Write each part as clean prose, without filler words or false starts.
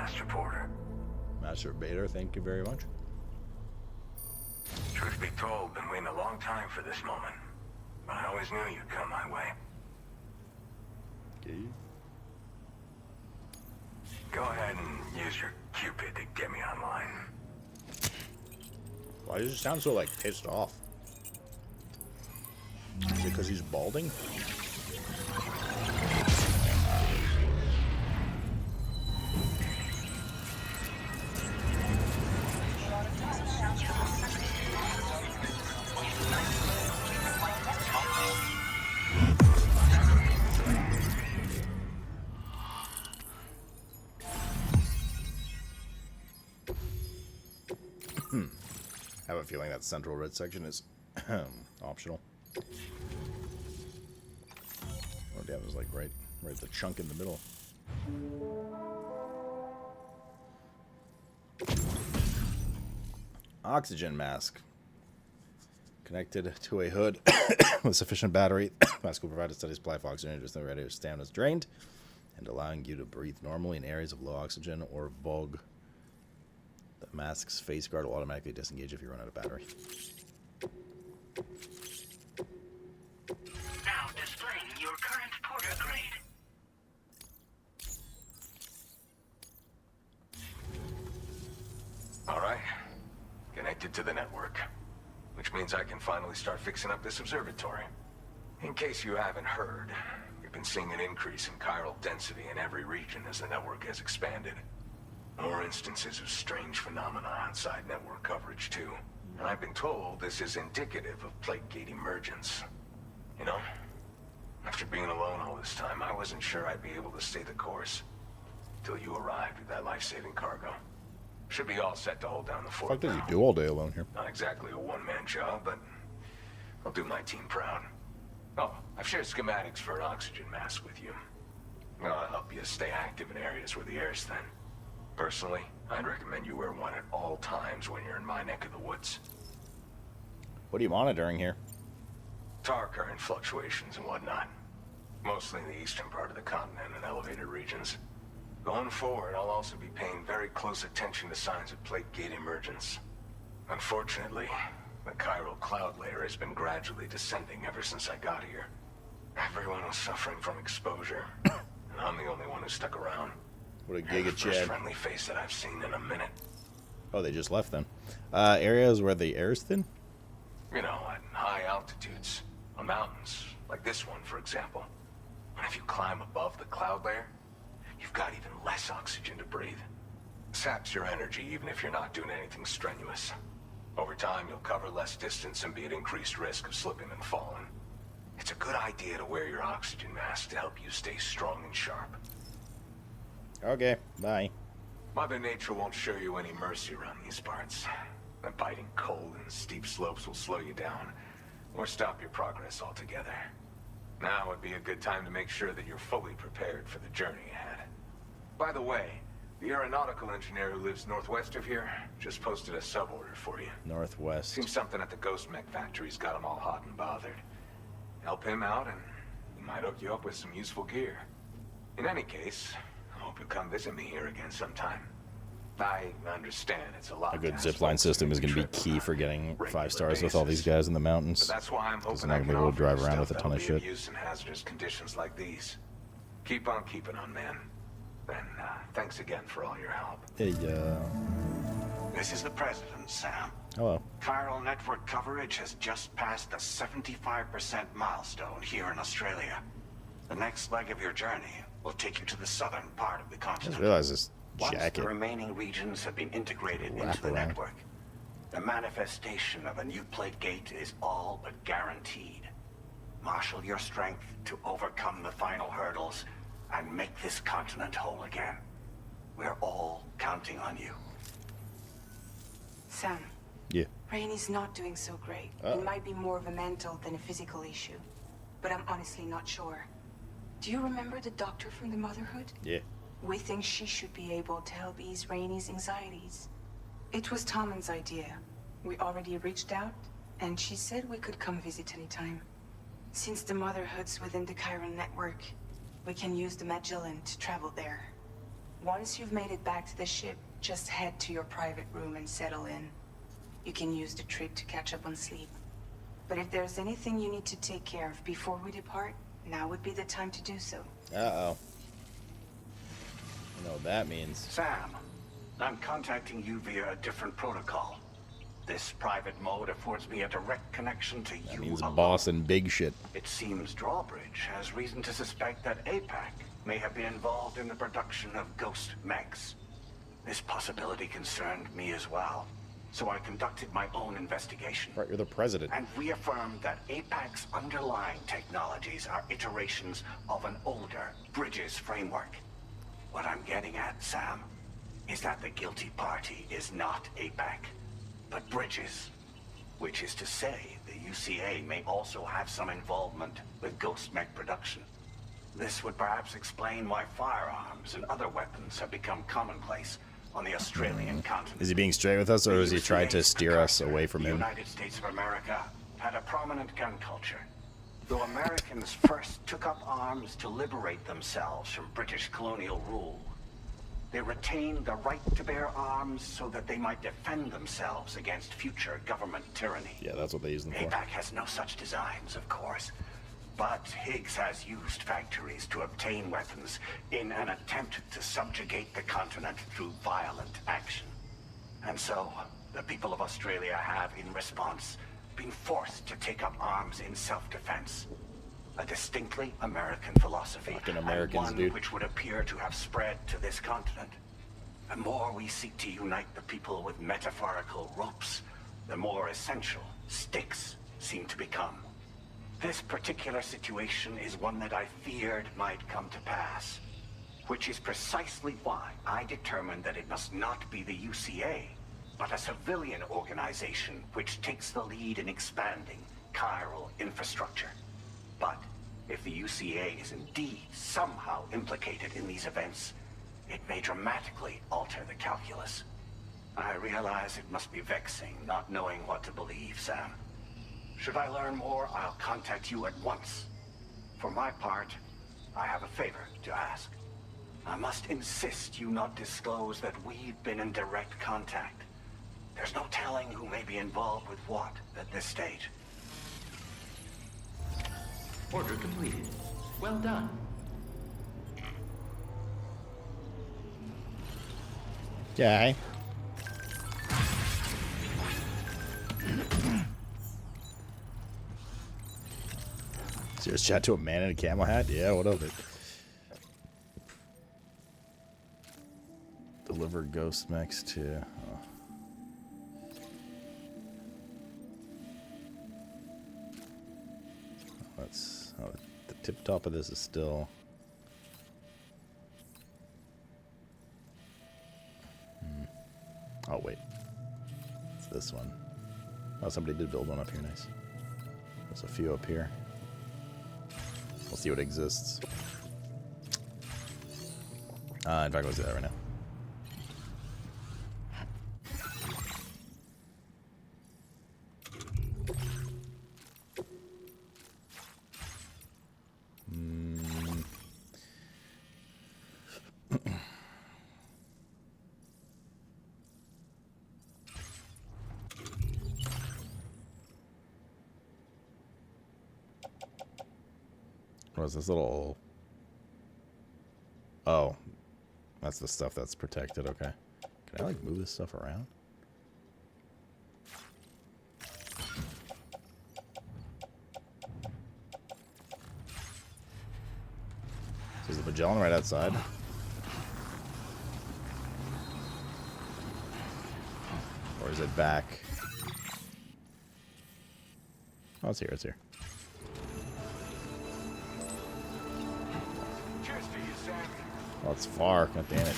Master Porter. Master Bader, thank you very much. Truth be told, been waiting a long time for this moment. But I always knew you'd come my way. Okay. Go ahead and use your Cupid to get me online. Why does it sound so, like, pissed off? Is it because he's balding? I have a feeling that central red section is optional. Oh damn, it was like right the chunk in the middle. Oxygen mask. Connected to a hood with sufficient battery. Mask will provide a steady supply of oxygen just when the radiator stamina is drained, and allowing you to breathe normally in areas of low oxygen or VOG. The mask's face guard will automatically disengage if you run out of battery. Now displaying your current Porter grade. All right. Connected to the network. Which means I can finally start fixing up this observatory. In case you haven't heard, we've been seeing an increase in chiral density in every region as the network has expanded. More instances of strange phenomena outside network coverage, too. And I've been told this is indicative of plate gate emergence. You know, after being alone all this time, I wasn't sure I'd be able to stay the course. Till you arrived with that life-saving cargo. Should be all set to hold down the fort. What the fuck does he do all day alone here? Not exactly a one-man job, but I'll do my team proud. Oh, I've shared schematics for an oxygen mask with you. I'll help you stay active in areas where the air's thin. Personally, I'd recommend you wear one at all times when you're in my neck of the woods. What are you monitoring here? Tar current fluctuations and whatnot. Mostly in the eastern part of the continent and elevated regions. Going forward, I'll also be paying very close attention to signs of plate gate emergence. Unfortunately, the chiral cloud layer has been gradually descending ever since I got here. Everyone was suffering from exposure, and I'm the only one who stuck around. What a giga The first Chad. friendly face that I've seen in a minute. Oh, they just left then. Areas where the air is thin? You know, at high altitudes, on mountains, like this one, for example. And if you climb above the cloud layer, you've got even less oxygen to breathe. Saps your energy even if you're not doing anything strenuous. Over time, you'll cover less distance and be at increased risk of slipping and falling. It's a good idea to wear your oxygen mask to help you stay strong and sharp. Okay, bye. Mother Nature won't show you any mercy around these parts. The biting cold and steep slopes will slow you down, or stop your progress altogether. Now would be a good time to make sure that you're fully prepared for the journey ahead. By the way, the aeronautical engineer who lives northwest of here just posted a sub-order for you. Northwest. Seems something at the Ghost Mech factory's got him all hot and bothered. Help him out and he might hook you up with some useful gear. In any case, I hope you'll come visit me here again sometime. I understand it's a lot. A good zipline system is going to be key for getting 5 stars with all these guys in the mountains. But that's why I'm Because hoping they're I not can going to be able to offer drive you around with a stuff ton of that'll be shit. use in hazardous conditions like these. Keep on keeping on, man. And thanks again for all your help. Hey, This is the President, Sam. hello. Chiral network coverage has just passed the 75% milestone here in Australia. The next leg of your journey will take you to the southern part of the I just continent. realized this Once jacket. the remaining regions have been integrated Wrap into the around. network, the manifestation of a new plate gate is all but guaranteed. Marshal your strength to overcome the final hurdles and make this continent whole again. We're all counting on you. Sam, Yeah. Rainy's not doing so great. Uh-oh. It might be more of a mental than a physical issue, but I'm honestly not sure. Do you remember the doctor from the Motherhood? Yeah. We think she should be able to help ease Rainy's anxieties. It was Tommen's idea. We already reached out, and she said we could come visit anytime. Since the Motherhood's within the Chiron network, we can use the Magellan to travel there. Once you've made it back to the ship, just head to your private room and settle in. You can use the trip to catch up on sleep. But if there's anything you need to take care of before we depart, now would be the time to do so. Uh-oh. I know what that means. Sam, I'm contacting you via a different protocol. This private mode affords me a direct connection to That you means alone. boss and big shit. It seems Drawbridge has reason to suspect that APAC may have been involved in the production of ghost mechs. This possibility concerned me as well, so I conducted my own investigation. Right, you're the president. And reaffirmed that APAC's underlying technologies are iterations of an older Bridges framework. What I'm getting at, Sam, is that the guilty party is not APAC, but Bridges. Which is to say, the UCA may also have some involvement with ghost mech production. This would perhaps explain why firearms and other weapons have become commonplace on the Australian continent. Is he being straight with us, or is he trying to UCA's steer us precursor, away from the him? United States of America had a prominent gun culture. Though Americans first took up arms to liberate themselves from British colonial rule, they retained the right to bear arms so that they might defend themselves against future government tyranny. Yeah, that's what they use them for. APAC has no such designs, of course. But Higgs has used factories to obtain weapons in an attempt to subjugate the continent through violent action. And so, the people of Australia have, in response, been forced to take up arms in self-defense. A distinctly American philosophy, Fucking and Americans, one dude. which would appear to have spread to this continent. The more we seek to unite the people with metaphorical ropes, the more essential sticks seem to become. This particular situation is one that I feared might come to pass, which is precisely why I determined that it must not be the UCA, but a civilian organization which takes the lead in expanding chiral infrastructure. But if the UCA is indeed somehow implicated in these events, it may dramatically alter the calculus. I realize it must be vexing not knowing what to believe, Sam. Should I learn more, I'll contact you at once. For my part, I have a favor to ask. I must insist you not disclose that we've been in direct contact. There's no telling who may be involved with what at this stage. Order completed. Well done. Okay. Serious chat to a man in a camo hat? Yeah, what of it? Deliver ghost mechs to... Oh. Let's... Oh, the tip top of this is still... Oh, wait. It's this one. Oh, somebody did build one up here. Nice. There's a few up here. We'll see what exists. In fact, let's do that right now. What is this little... Oh. That's the stuff that's protected, okay. Can I, like, move this stuff around? So is the Magellan right outside? Or is it back? Oh, it's here, it's here. Cheers to you, Sam. Oh, it's far. God damn it.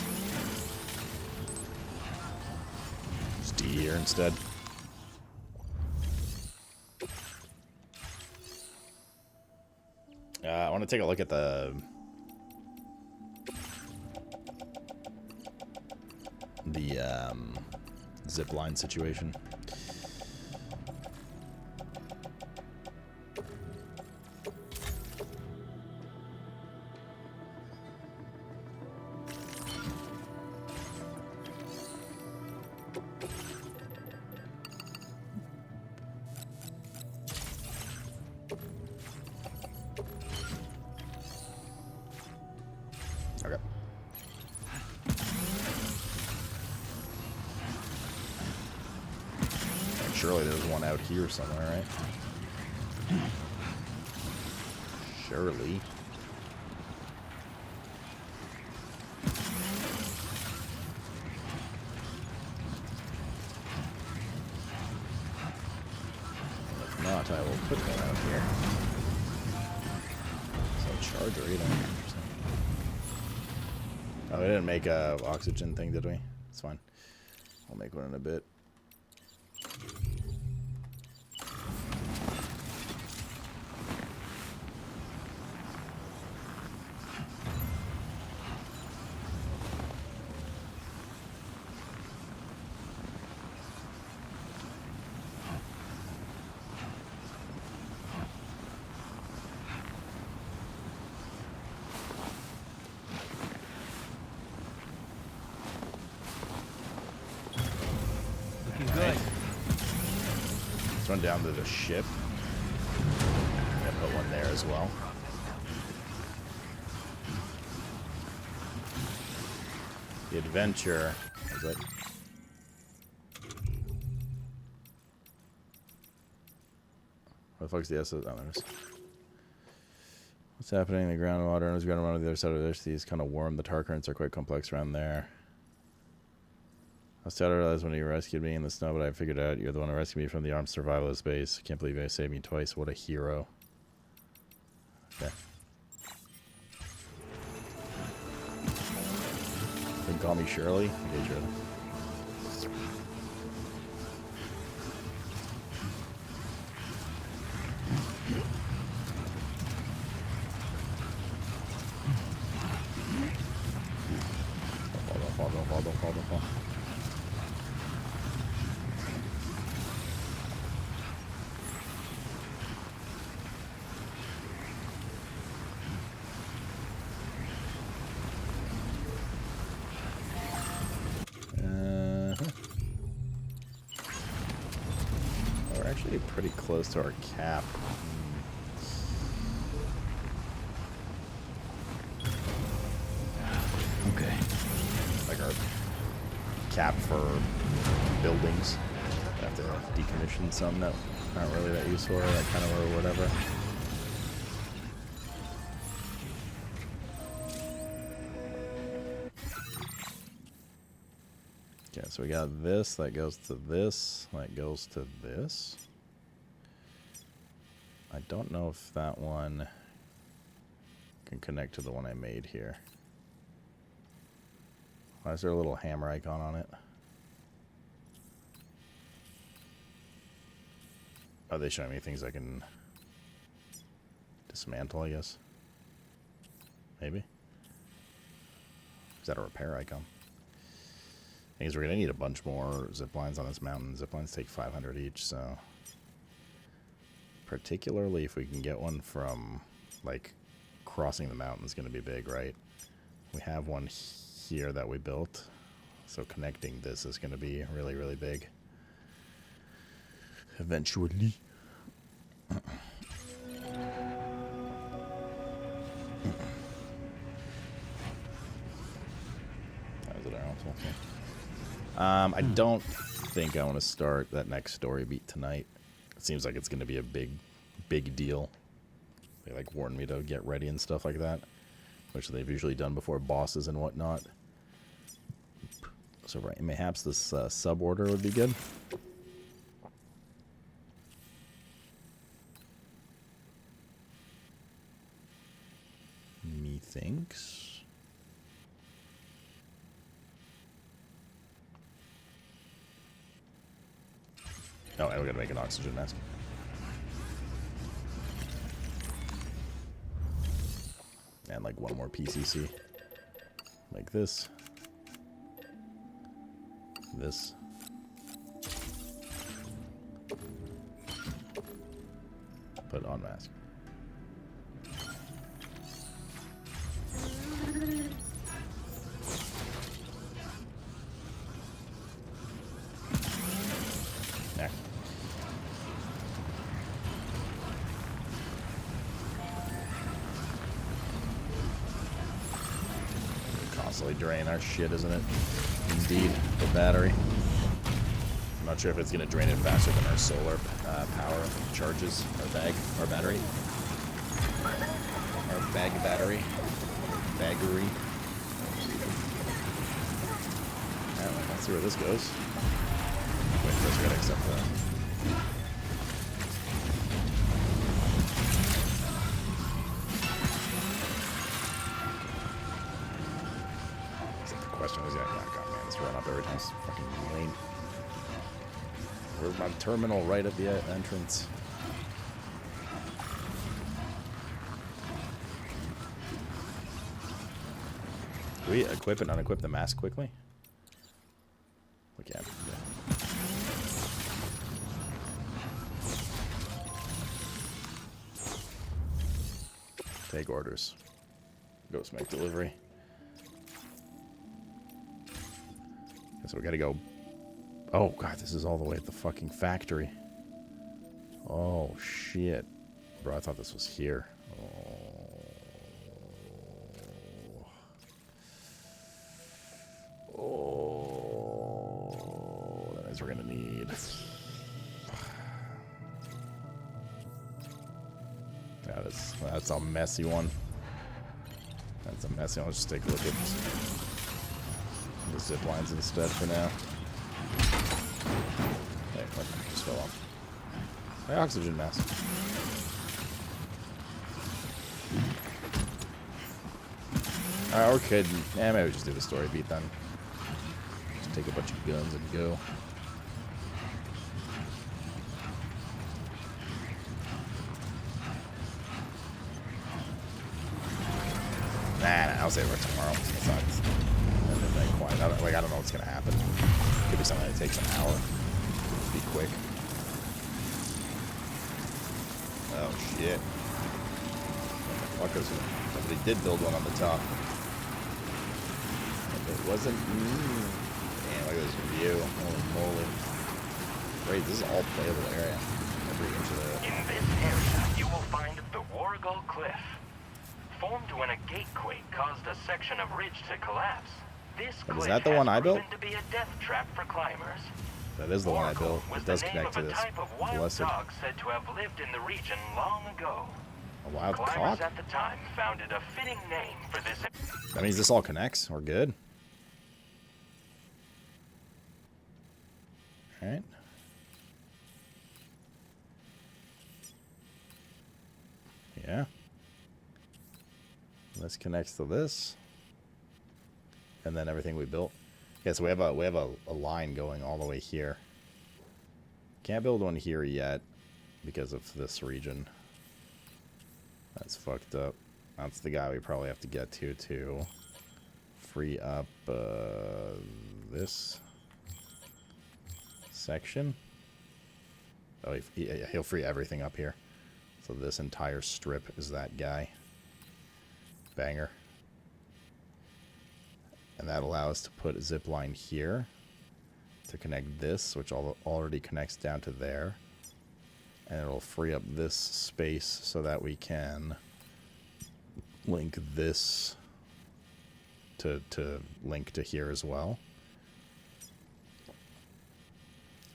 Just D here instead. I want to take a look at the zip line situation. Surely there's one out here somewhere, right? Surely. If not, I will put one out here. It's no charger either. Interesting. Oh, we didn't make a oxygen thing, did we? It's fine. I'll make one in a bit. Good. Let's run down to the ship. And put one there as well. The adventure. Is it? What the fuck's the S? Oh, there it is. What's happening in the groundwater? There's groundwater on the other side of this. These kind of warm. The tar currents are quite complex around there. I started to realize when you rescued me in the snow, but I figured out you're the one who rescued me from the armed survivalist base. Can't believe you saved me twice. What a hero. Okay. You can call me Shirley. Okay, Shirley. Don't fall. We're actually pretty close to our cap. Okay. Like our cap for buildings. I have to decommission some that aren't really that useful or that kind of or whatever. Okay, so we got this, that goes to this, that goes to this. I don't know if that one can connect to the one I made here. Why is there a little hammer icon on it? Are they showing me things I can dismantle, I guess? Maybe? Is that a repair icon? Thing is, we're going to need a bunch more zip lines on this mountain. Zip lines take 500 each, so... Particularly if we can get one from, like, crossing the mountain is going to be big, right? We have one here that we built, so connecting this is going to be really, really big. Eventually. I don't think I want to start that next story beat tonight. It seems like it's going to be a big deal. They like warned me to get ready and stuff like that, which they've usually done before bosses and whatnot. So right, mayhaps this sub-order would be good. Methinks. Oh, and we're gonna make an oxygen mask. And like one more PCC. Like this. This. Put on mask. There. Constantly drain our shit, isn't it? Indeed, the battery. not sure if it's going to drain it faster than our solar power charges our battery. Our battery. Baggery. Alright, let's see where this goes. Wait, first we gotta accept that. Except the question is, yeah, God, man, this run up every time. It's fucking lame. Where's my terminal? Right at the entrance. Do we equip and unequip the mask quickly? We can. Yeah. Take orders. Ghost make delivery. So we gotta go. Oh god, this is all the way at the fucking factory. Oh shit. Bro, I thought this was here. Oh, that means we're gonna need. That's a messy one. That's a messy one. Let's just take a look at the zip lines instead for now. Hey, what just fell off? My oxygen mask. Alright, we're kidding. Yeah, maybe we just do the story beat then. Just take a bunch of guns and go. Nah, I'll save it for tomorrow. It's not that quiet. I don't know what's gonna happen. Could be something that takes an hour. Be quick. Oh shit. Motherfuckers. Somebody did build one on the top. If it wasn't me. Damn, look at this view. Holy moly. Great, this is all playable area. Every inch of it. In this area, you will find the Wargull Cliff. Formed when a gatequake caused a section of ridge to collapse. This cliff is that the one I built? to be a death trap for climbers. That is the one I built. It does connect to this type of wild blessed. dog said to have lived in the region long ago. A wild Climbers cock? at the time found it a fitting name for this. That means this all connects. We're good. Alright. Yeah. This connects to this. And then everything we built. Yeah, so we have a line going all the way here. Can't build one here yet because of this region. That's fucked up. That's the guy we probably have to get to free up this section. Oh, he'll free everything up here. So this entire strip is that guy. Banger. And that allows us to put a zip line here to connect this, which already connects down to there. And it'll free up this space so that we can link this to link to here as well.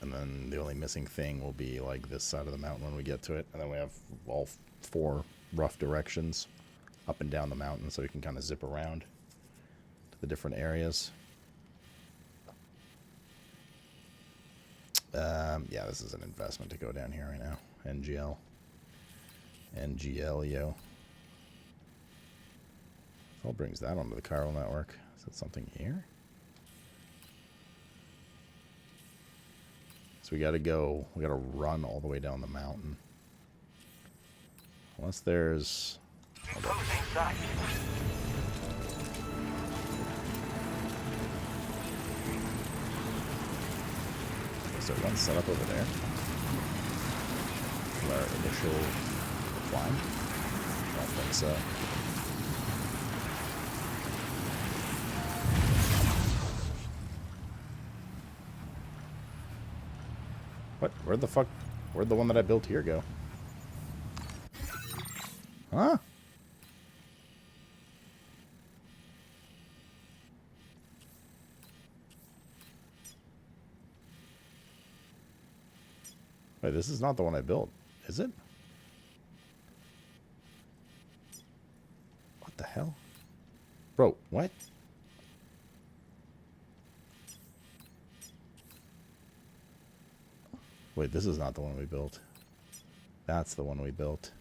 And then the only missing thing will be like this side of the mountain when we get to it. And then we have all 4 rough directions up and down the mountain so we can kind of zip around to the different areas. Yeah, this is an investment to go down here right now. NGL, yo. All brings that onto the chiral network. Is that something here? So we gotta run all the way down the mountain. Unless there's... Is there one set up over there? For our initial climb? I don't think so. What? Where'd the fuck... Where'd the one that I built here go? Huh? Wait, this is not the one I built, is it? What the hell? Bro, what? Wait, this is not the one we built. That's the one we built.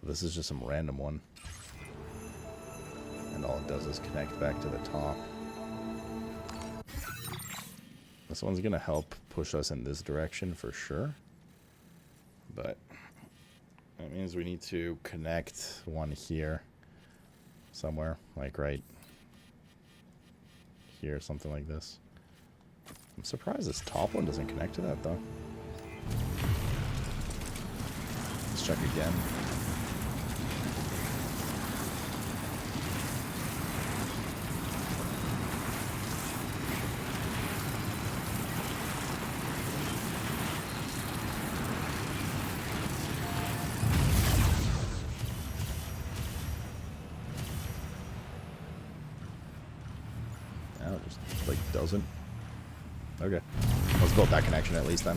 So this is just some random one. And all it does is connect back to the top. This one's going to help push us in this direction for sure. But that means we need to connect one here somewhere, like right here, something like this. I'm surprised this top one doesn't connect to that though. Let's check again. No, it just like doesn't. Okay. Let's build that connection at least then.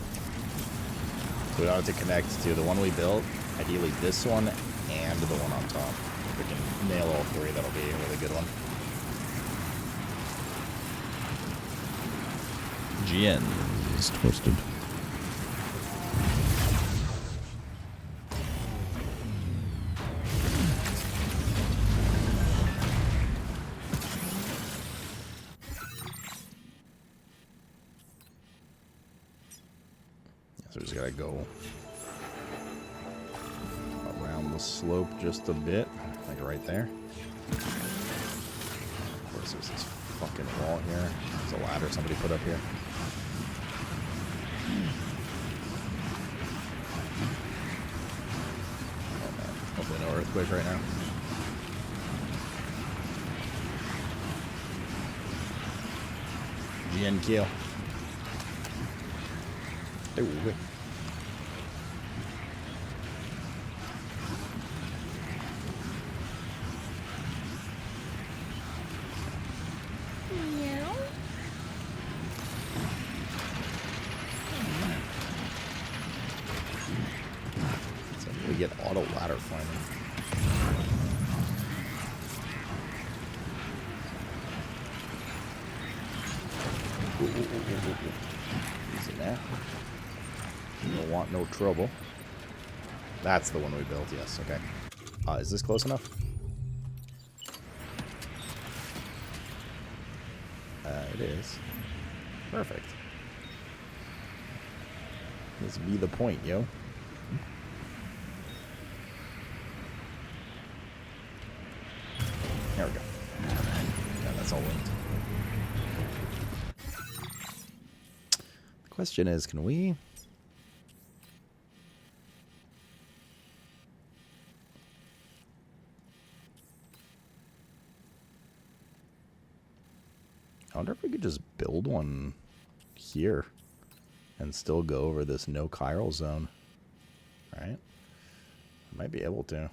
So we don't have to connect to the one we built. Ideally this one and the one on top. If we can nail all three, that'll be a really good one. GN is toasted. So we just gotta go around the slope just a bit, like right there. Of course, there's this fucking wall here. There's a ladder somebody put up here. Oh man, hopefully no earthquake right now. GN kill. Ooh. So we get auto ladder finally. Easy now. You don't want no trouble. That's the one we built, yes, okay. Is this close enough? It is. Perfect. This be the point, yo. There we go. Yeah, that's all linked. The question is, can we... I wonder if we could just build one here and still go over this no chiral zone. Right? I might be able to.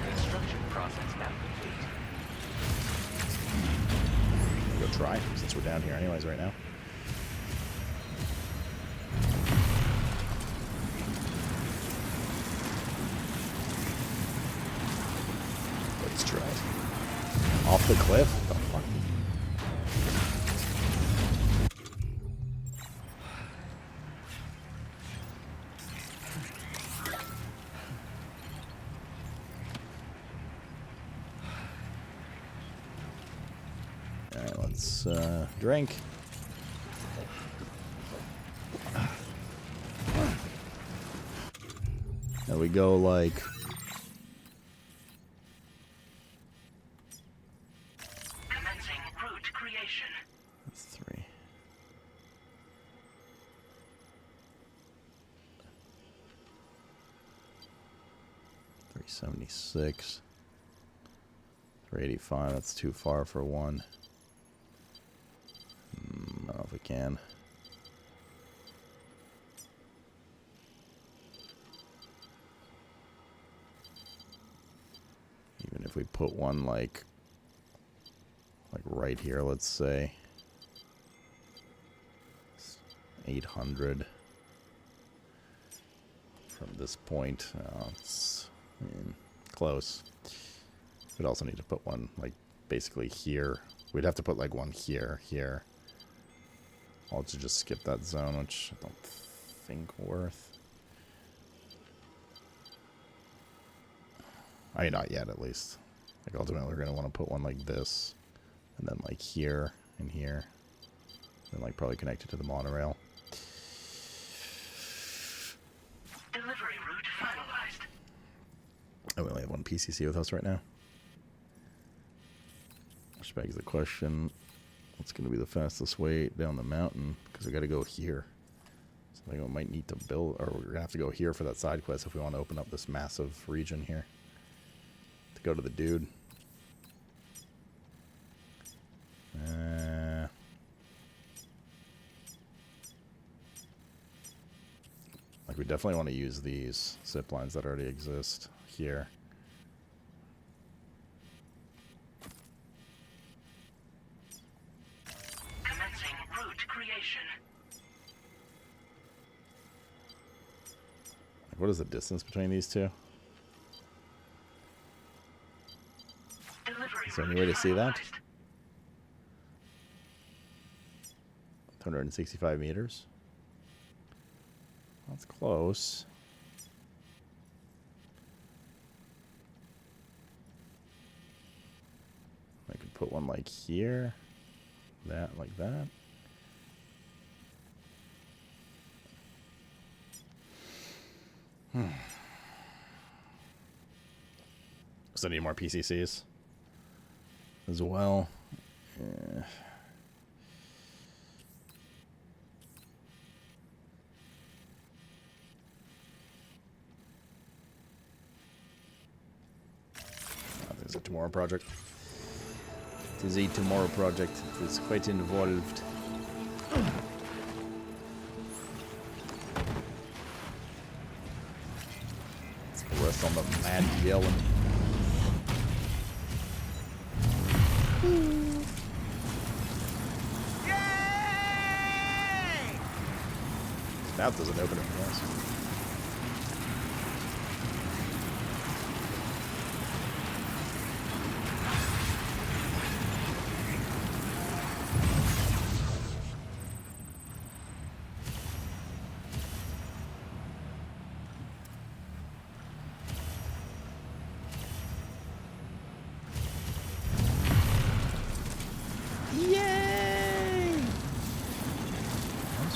Construction process now complete. Go try, since we're down here anyways right now. Let's try it. Off the cliff? What the fuck? Alright, let's drink. And we go like... Commencing route creation. That's 3. $376. $385. That's too far for one. I don't know if we can. Even if we put one like right here, let's say. 800 from this point. It's close. We'd also need to put one, like, basically here. We'd have to put, like, one here. I'll just skip that zone, which I don't think worth. I mean, not yet, at least. Like, ultimately, we're going to want to put one like this. And then, like, here and here. And, like, probably connect it to the monorail. Delivery route finalized. And we only have one PCC with us right now. Which begs the question, what's going to be the fastest way down the mountain? Because we got to go here. So I think we might need to build, or we're going to have to go here for that side quest if we want to open up this massive region here. To go to the dude. Like, we definitely want to use these zip lines that already exist here. Commencing route creation. Like, what is the distance between these two? Delivery Is there any route way to see that? finalized. 265 meters. That's close. I could put one like here. That, like that. So I need more PCCs as well. Yeah. It's a tomorrow project. It is a tomorrow project. It's quite involved. Let's rest on the mad yelling. His mouth doesn't open it for us.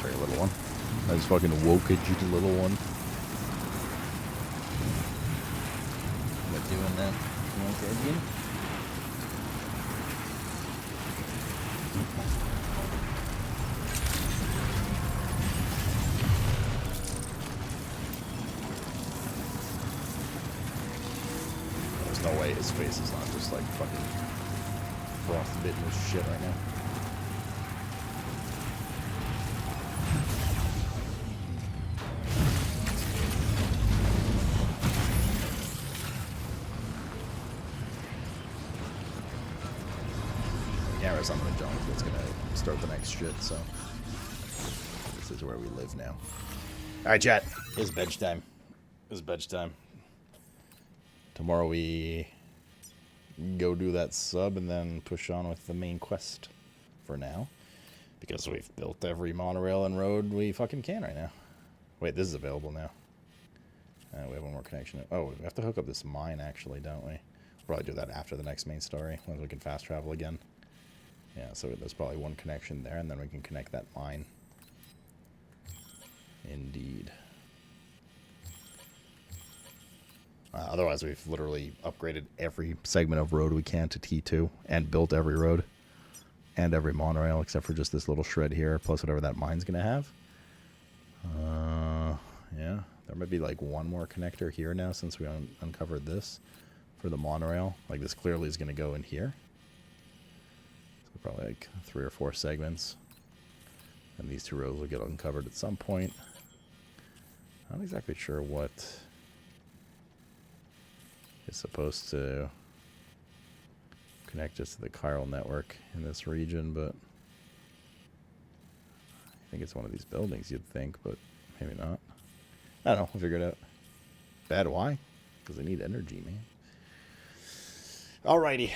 Little one. I just fucking woke it, you little one. What doing that? You want that again? There's no way his face is not just like fucking frostbitten as shit right now. On the junk that's gonna start the next shit, so this is where we live now. Alright, chat. It's bench time. It's bench time. Tomorrow we go do that sub and then push on with the main quest for now. Because we've built every monorail and road we fucking can right now. Wait, this is available now. We have one more connection. Oh, we have to hook up this mine actually, don't we? We'll probably do that after the next main story, once we can fast travel again. Yeah, so there's probably one connection there, and then we can connect that mine. Indeed. Otherwise, we've literally upgraded every segment of road we can to T2, and built every road, and every monorail, except for just this little shred here, plus whatever that mine's going to have. Yeah, there might be like one more connector here now, since we uncovered this, for the monorail. Like, this clearly is going to go in here. Probably like 3 or 4 segments, and these 2 rows will get uncovered at some point. I'm not exactly sure what is supposed to connect us to the chiral network in this region, but I think it's one of these buildings, you'd think, but maybe not. I don't know. We'll figure it out. Bad why? Because they need energy, man. Alrighty.